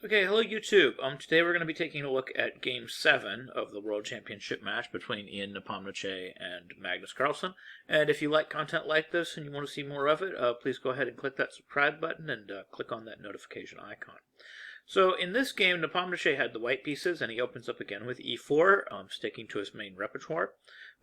Okay, hello YouTube. Today we're going to be taking a look at Game 7 of the World Championship match between Ian Nepomniachtchi and Magnus Carlsen. And if you like content like this and you want to see more of it, please go ahead and click that subscribe button and click on that notification icon. So in this game, Nepomniachtchi had the white pieces, and he opens up again with e4, sticking to his main repertoire.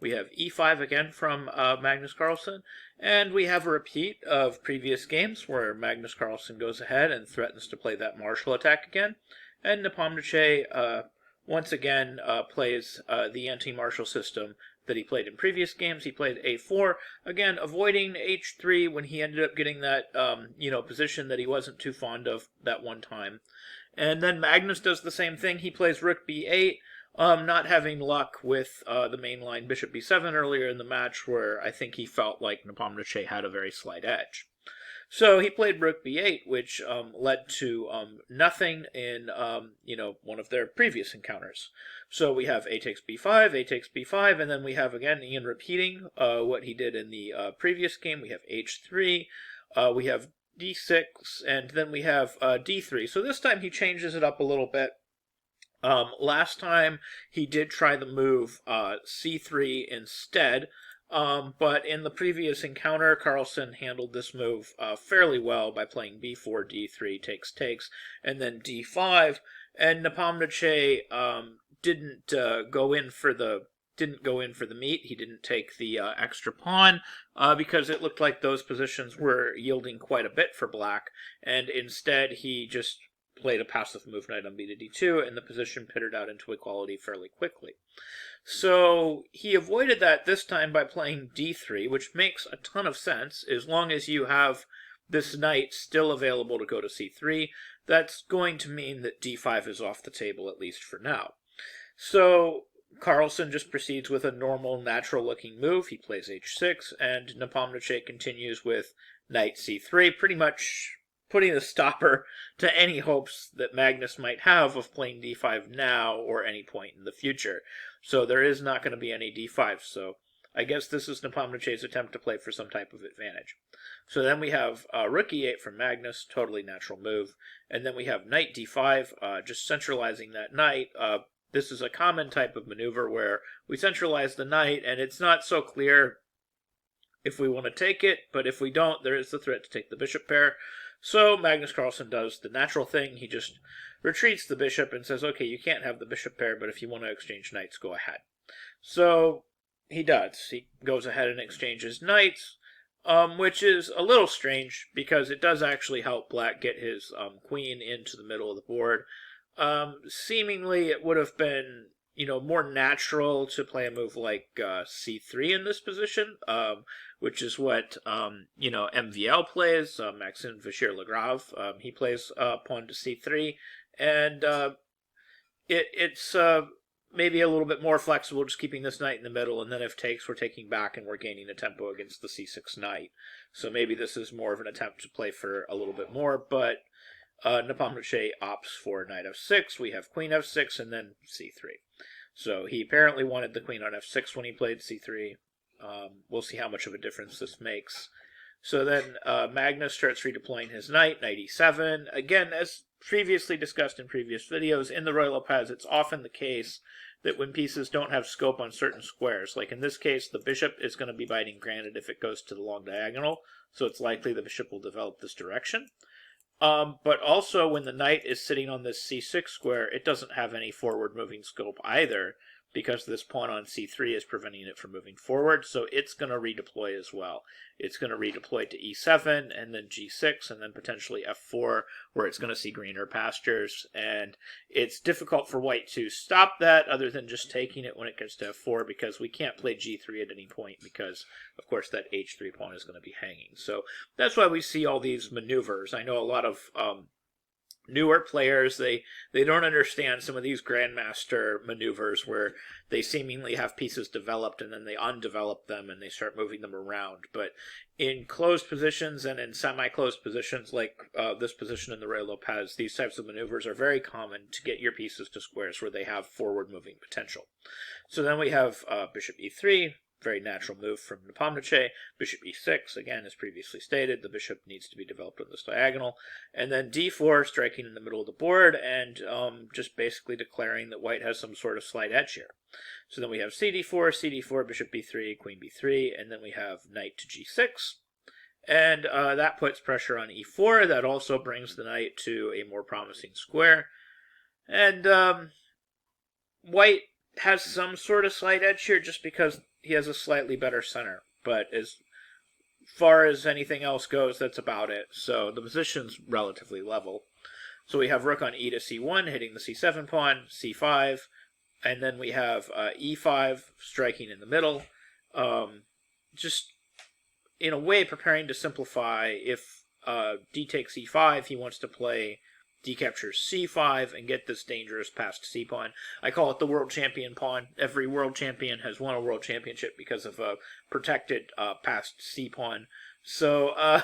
We have e5 again from Magnus Carlsen, and we have a repeat of previous games where Magnus Carlsen goes ahead and threatens to play that martial attack again, and Nepomniachtchi once again plays the anti-martial system that he played in previous games. He played a4, again avoiding h3 when he ended up getting that position that he wasn't too fond of that one time. And then Magnus does the same thing. He plays rook b8, not having luck with the main line bishop b7 earlier in the match, where I think he felt like Nepomniachtchi had a very slight edge. So he played rook b8, which led to nothing in one of their previous encounters. So we have a takes b5, a takes b5, and then we have again Ian repeating what he did in the previous game. We have h3, we have d6, and then we have d3. So this time he changes it up a little bit. Last time he did try the move c3 instead, but in the previous encounter, Carlsen handled this move fairly well by playing b4, d3, takes, and then d5. And Nepomniachtchi didn't go in for the meat. He didn't take the extra pawn because it looked like those positions were yielding quite a bit for black, and instead he just played a passive move knight on b to d2, and the position pittered out into equality fairly quickly. So he avoided that this time by playing d3, which makes a ton of sense. As long as you have this knight still available to go to c3, that's going to mean that d5 is off the table, at least for now. So Carlsen just proceeds with a normal, natural-looking move. He plays h6, and Nepomniachtchi continues with knight c3, pretty much putting a stopper to any hopes that Magnus might have of playing d5 now or any point in the future. So there is not going to be any d5, so I guess this is Nepomniachtchi's attempt to play for some type of advantage. So then we have rook e8 from Magnus, totally natural move, and then we have knight d5, just centralizing that knight. This is a common type of maneuver where we centralize the knight, and it's not so clear if we want to take it, but if we don't, there is the threat to take the bishop pair. So Magnus Carlsen does the natural thing. He just retreats the bishop and says, okay, you can't have the bishop pair, but if you want to exchange knights, go ahead. So he does. He goes ahead and exchanges knights, which is a little strange because it does actually help black get his queen into the middle of the board. Seemingly it would have been more natural to play a move like c3 in this position, which is what MVL plays, Maxime Vachier-Lagrave. He plays pawn to c3, and it's maybe a little bit more flexible, just keeping this knight in the middle, and then if takes, we're taking back and we're gaining a tempo against the c6 knight. So maybe this is more of an attempt to play for a little bit more, but Nepomniachtchi opts for knight f6. We have queen f6 and then c3. So he apparently wanted the queen on f6 when he played c3. We'll see how much of a difference this makes. So then Magnus starts redeploying his knight e7. Again, as previously discussed in previous videos, in the Royal Lopez, it's often the case that when pieces don't have scope on certain squares, like in this case, the bishop is going to be biting granite if it goes to the long diagonal, so it's likely the bishop will develop this direction. But also, when the knight is sitting on this c6 square, it doesn't have any forward-moving scope either, because this pawn on c3 is preventing it from moving forward, so it's going to redeploy as well. It's going to redeploy to e7, and then g6, and then potentially f4, where it's going to see greener pastures, and it's difficult for white to stop that, other than just taking it when it gets to f4, because we can't play g3 at any point, because, of course, that h3 pawn is going to be hanging. So that's why we see all these maneuvers. I know a lot of newer players, they don't understand some of these grandmaster maneuvers where they seemingly have pieces developed and then they undevelop them and they start moving them around. But in closed positions and in semi-closed positions like this position in the Royal Lopez, these types of maneuvers are very common to get your pieces to squares where they have forward moving potential. So then we have bishop e3, very natural move from Nepomniachtchi. Bishop e6, again, as previously stated, the bishop needs to be developed on this diagonal. And then d4, striking in the middle of the board, and just basically declaring that white has some sort of slight edge here. So then we have cd4, bishop b3, queen b3, and then we have knight to g6. And that puts pressure on e4. That also brings the knight to a more promising square. And white has some sort of slight edge here just because he has a slightly better center. But as far as anything else goes, that's about it. So the position's relatively level. So we have rook on e to c1, hitting the c7 pawn, c5, and then we have e5 striking in the middle. Just in a way preparing to simplify. If d takes e5, he wants to play d captures c5 and get this dangerous passed c pawn. I call it the world champion pawn. Every world champion has won a world championship because of a protected passed c pawn. So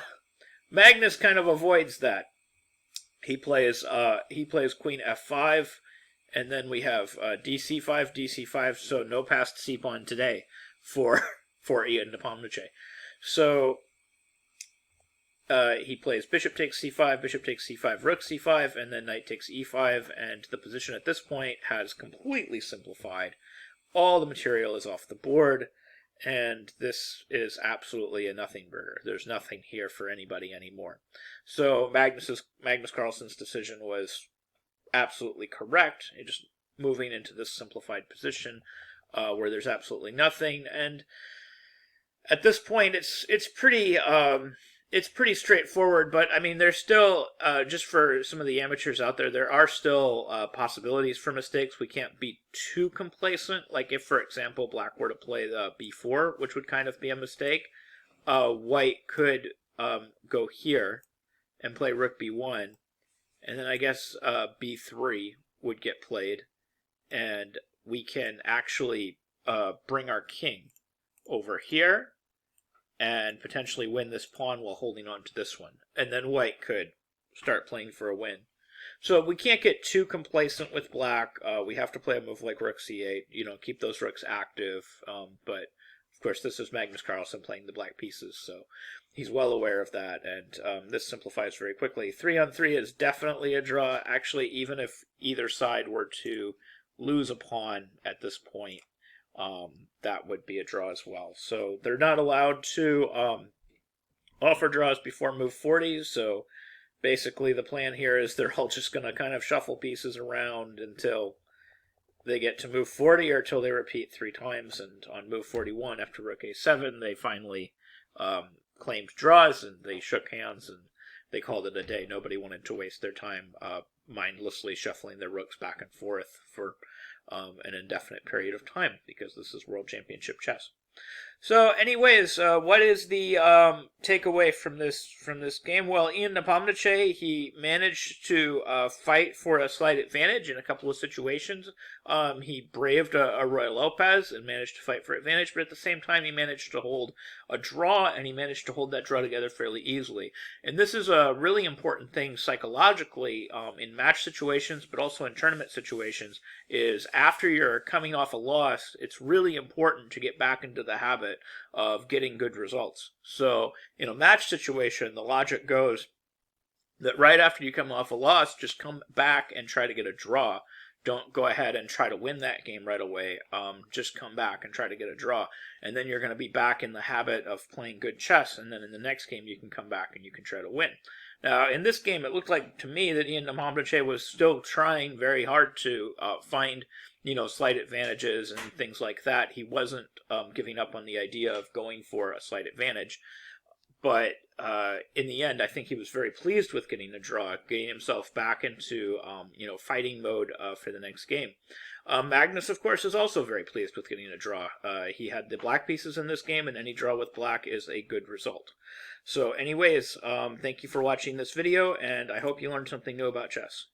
Magnus kind of avoids that. He plays queen f5, and then we have dc5, dc5. So no passed c pawn today for Ian Nepomniachtchi. So he plays bishop takes c5, bishop takes c5, rook c5, and then knight takes e5, and the position at this point has completely simplified. All the material is off the board, and this is absolutely a nothing burger. There's nothing here for anybody anymore. So Magnus Carlsen's decision was absolutely correct, just moving into this simplified position where there's absolutely nothing. And at this point, it's pretty straightforward. But I mean, there's still just for some of the amateurs out there, there are still possibilities for mistakes. We can't be too complacent. Like if, for example, black were to play the b4, which would kind of be a mistake, white could go here and play rook b1, and then I guess b3 would get played, and we can actually bring our king over here and potentially win this pawn while holding on to this one. And then white could start playing for a win. So we can't get too complacent with black. We have to play a move like rook c8, keep those rooks active. But, of course, this is Magnus Carlsen playing the black pieces, so he's well aware of that. And this simplifies very quickly. 3-on-3 is definitely a draw. Actually, even if either side were to lose a pawn at this point, that would be a draw as well. So they're not allowed to offer draws before move 40. So basically the plan here is they're all just going to kind of shuffle pieces around until they get to move 40 or until they repeat 3 times. And on move 41, after rook a7, they finally claimed draws and they shook hands and they called it a day. Nobody wanted to waste their time mindlessly shuffling their rooks back and forth for an indefinite period of time, because this is World Championship chess. So anyways, what is the takeaway from this game? Well, Ian Nepomniachtchi, he managed to fight for a slight advantage in a couple of situations. He braved a Roy Lopez and managed to fight for advantage, but at the same time he managed to hold a draw, and he managed to hold that draw together fairly easily. And this is a really important thing psychologically in match situations, but also in tournament situations, is after you're coming off a loss, it's really important to get back into the habit of getting good results. So in a match situation, the logic goes that right after you come off a loss, just come back and try to get a draw. Don't go ahead and try to win that game right away. Just come back and try to get a draw. And then you're going to be back in the habit of playing good chess. And then in the next game, you can come back and you can try to win. Now, in this game, it looked like to me that Ian Nepomniachtchi was still trying very hard to find, slight advantages and things like that. He wasn't giving up on the idea of going for a slight advantage. But in the end, I think he was very pleased with getting a draw, getting himself back into, fighting mode for the next game. Magnus, of course, is also very pleased with getting a draw. He had the black pieces in this game, and any draw with black is a good result. So anyways, thank you for watching this video, and I hope you learned something new about chess.